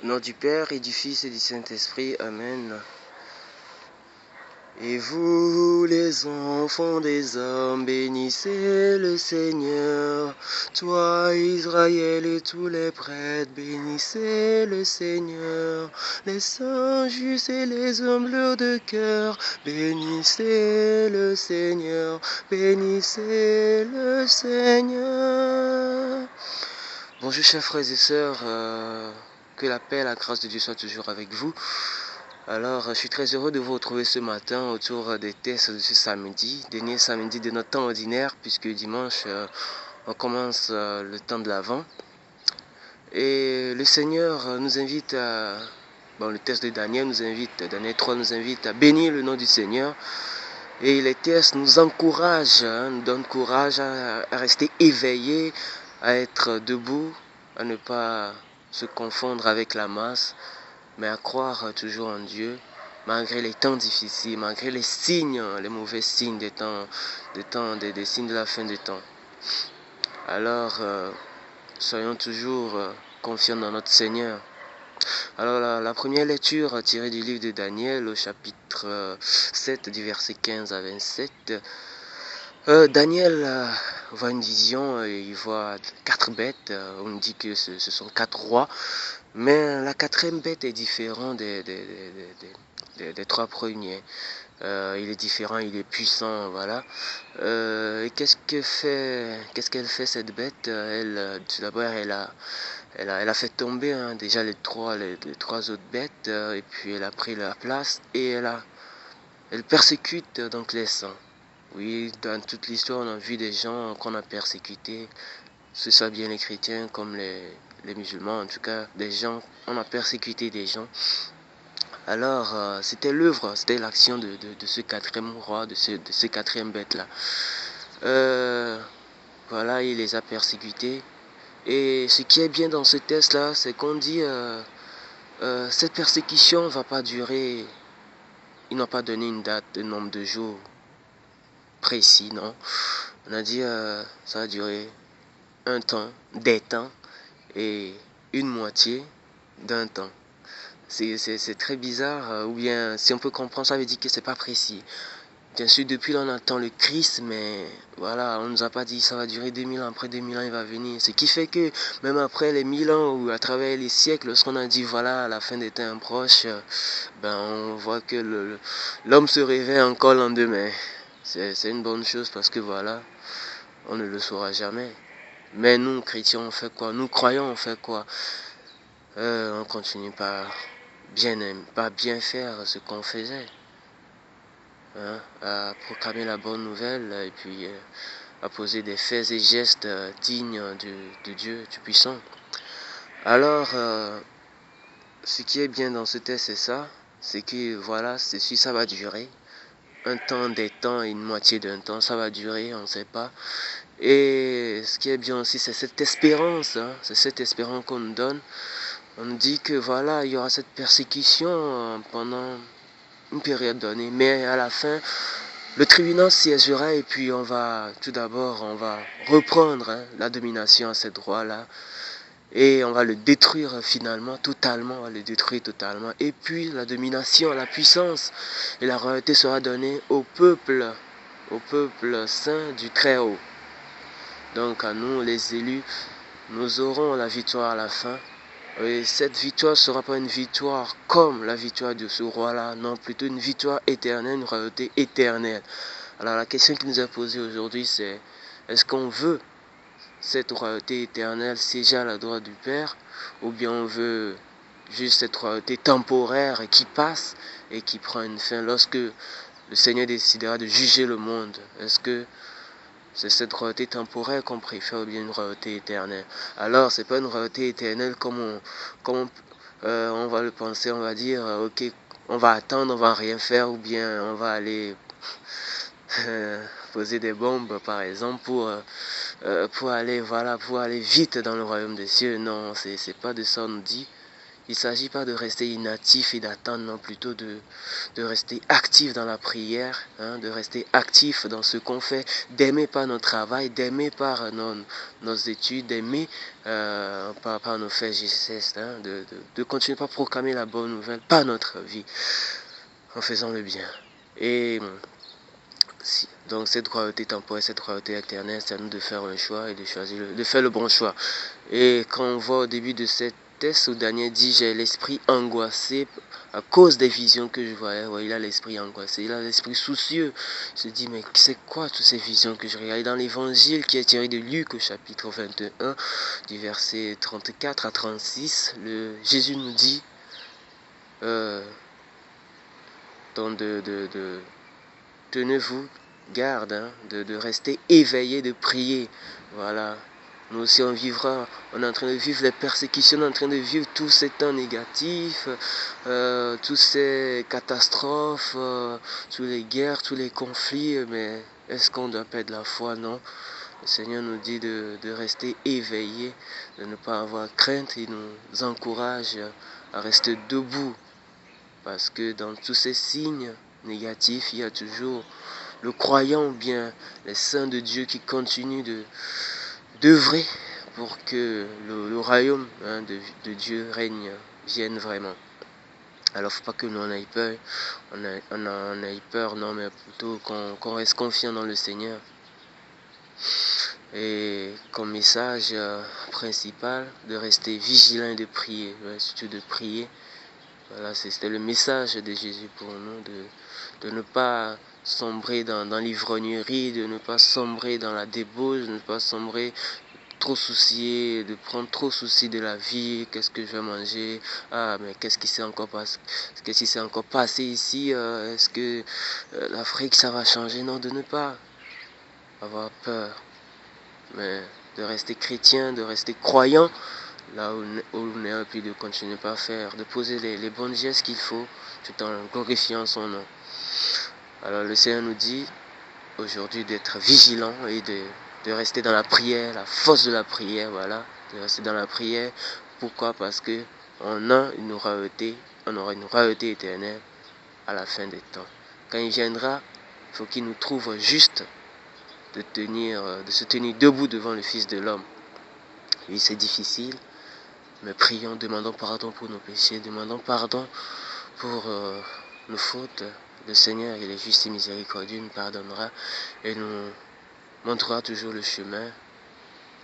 Au nom du Père et du Fils et du Saint-Esprit, Amen. Et vous, les enfants des hommes, bénissez le Seigneur. Toi, Israël et tous les prêtres, bénissez le Seigneur. Les saints justes et les humbles de cœur, bénissez le Seigneur. Bénissez le Seigneur. Bonjour chers frères et sœurs, que la paix et la grâce de Dieu soient toujours avec vous. Alors, je suis très heureux de vous retrouver ce matin autour des tests de ce samedi, dernier samedi de notre temps ordinaire, puisque dimanche, on commence le temps de l'Avent. Et le Seigneur nous invite à... le test de Daniel nous invite, Daniel 3 nous invite à bénir le nom du Seigneur. Et les tests nous encouragent, nous donnent courage à rester éveillés, à être debout, à ne pas se confondre avec la masse, mais à croire toujours en Dieu, malgré les temps difficiles, malgré les signes, les mauvais signes des signes de la fin des temps. Alors, soyons toujours confiants dans notre Seigneur. Alors, la première lecture tirée du livre de Daniel, au chapitre 7, du verset 15 à 27. Daniel voit une vision, il voit 4 bêtes, on dit que ce sont 4 rois, mais la 4e bête est différente des 3 premiers. Il est différent, il est puissant, voilà. Et qu'est-ce qu'elle fait cette bête? Tout d'abord, elle a fait tomber déjà les trois autres bêtes, et puis elle a pris la place et elle persécute donc les saints. Oui, dans toute l'histoire, on a vu des gens qu'on a persécutés, ce soit bien les chrétiens comme les musulmans, en tout cas, on a persécuté des gens. Alors, c'était l'action de ce 4e roi, de ce 4e bête-là. Voilà, il les a persécutés. Et ce qui est bien dans ce test-là, c'est qu'on dit, cette persécution ne va pas durer, ils n'ont pas donné une date, un nombre de jours précis, non. On a dit ça va durer un temps, des temps et une moitié d'un temps. C'est très bizarre, ou bien si on peut comprendre, ça veut dire que c'est pas précis. Bien sûr, depuis là on attend le Christ, mais voilà, on nous a pas dit ça va durer 2000 ans, après 2000 ans il va venir. Ce qui fait que même après les 1000 ans ou à travers les siècles, lorsqu'on a dit voilà, la fin des temps proche, on voit que l'homme se réveille encore le lendemain. C'est une bonne chose parce que voilà, on ne le saura jamais. Mais nous, chrétiens, on fait quoi? Nous, croyants, on fait quoi? On continue par bien faire ce qu'on faisait. À proclamer la bonne nouvelle et puis à poser des faits et gestes dignes de Dieu, du puissant. Alors, ce qui est bien dans ce test, c'est ça. C'est que voilà, ça va durer. Un temps, des temps et une moitié d'un temps, ça va durer, on ne sait pas. Et ce qui est bien aussi, c'est cette espérance, c'est cette espérance qu'on nous donne. On nous dit que voilà, il y aura cette persécution pendant une période donnée, mais à la fin, le tribunal siégera et puis on va reprendre la domination à cet roi-là. Et on va le détruire finalement, totalement, on va le détruire totalement. Et puis la domination, la puissance et la royauté sera donnée au peuple saint du Très-Haut. Donc à nous, les élus, nous aurons la victoire à la fin. Et cette victoire ne sera pas une victoire comme la victoire de ce roi-là, non, plutôt une victoire éternelle, une royauté éternelle. Alors la question qui nous est posée aujourd'hui, c'est est-ce qu'on veut cette royauté éternelle siéger à la droite du Père, ou bien on veut juste cette royauté temporaire qui passe et qui prend une fin lorsque le Seigneur décidera de juger le monde? Est-ce que c'est cette royauté temporaire qu'on préfère ou bien une royauté éternelle? Alors, c'est pas une royauté éternelle comme on va le penser, on va dire, ok, on va attendre, on va rien faire, ou bien on va aller poser des bombes, par exemple, pour aller vite dans le royaume des cieux. Non, c'est pas de ça on nous dit. Il ne s'agit pas de rester inactif et d'attendre, non, plutôt de rester actif dans la prière, de rester actif dans ce qu'on fait, d'aimer par notre travail, d'aimer par nos études, d'aimer par nos faits et gestes, de continuer par proclamer la bonne nouvelle par notre vie, en faisant le bien. Et donc cette royauté temporelle, cette royauté éternelle, c'est à nous de faire un choix et de choisir, de faire le bon choix. Et quand on voit au début de cette texte où Daniel dit j'ai l'esprit angoissé à cause des visions que je voyais, ouais, il a l'esprit angoissé, il a l'esprit soucieux. Il se dit mais c'est quoi toutes ces visions que je regarde dans l'évangile qui est tiré de Luc au chapitre 21 du verset 34 à 36, Jésus nous dit tenez-vous garde, de rester éveillé, de prier. Voilà. Nous aussi on vivra, on est en train de vivre les persécutions, on est en train de vivre tous ces temps négatifs, toutes ces catastrophes, toutes les guerres, tous les conflits, mais est-ce qu'on doit perdre la foi? Non. Le Seigneur nous dit de rester éveillé, de ne pas avoir crainte, il nous encourage à rester debout, parce que dans tous ces signes négatifs, il y a toujours le croyant ou bien les saints de Dieu qui continuent d'œuvrer pour que le royaume de Dieu vienne vraiment. Alors il ne faut pas que nous en ayons peur, on ait peur, non, mais plutôt qu'on reste confiant dans le Seigneur. Et comme message principal, de rester vigilant et de prier, surtout de prier. Voilà, c'était le message de Jésus pour nous, de ne pas sombrer dans l'ivrognerie, de ne pas sombrer dans la débauche, de ne pas sombrer trop soucié, de prendre trop souci de la vie, qu'est-ce que je vais manger, mais qu'est-ce qui s'est encore passé ici, est-ce que l'Afrique ça va changer, non, de ne pas avoir peur, mais de rester chrétien, de rester croyant, là où on est, et puis de continuer par faire, de poser les bons gestes qu'il faut, tout en glorifiant son nom. Alors le Seigneur nous dit aujourd'hui d'être vigilant et de rester dans la prière, la force de la prière, voilà, de rester dans la prière. Pourquoi? Parce que on aura une royauté éternelle à la fin des temps. Quand il viendra, il faut qu'il nous trouve juste de se tenir debout devant le Fils de l'homme. Oui, c'est difficile, mais prions, demandons pardon pour nos péchés, demandons pardon pour nos fautes. Le Seigneur, il est juste et miséricordieux, nous pardonnera et nous montrera toujours le chemin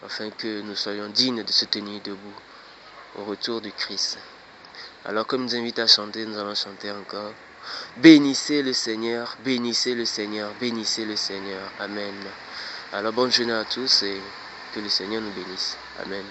afin que nous soyons dignes de se tenir debout au retour du Christ. Alors comme nous invite à chanter, nous allons chanter encore. Bénissez le Seigneur, bénissez le Seigneur, bénissez le Seigneur. Amen. Alors bonne journée à tous et que le Seigneur nous bénisse. Amen.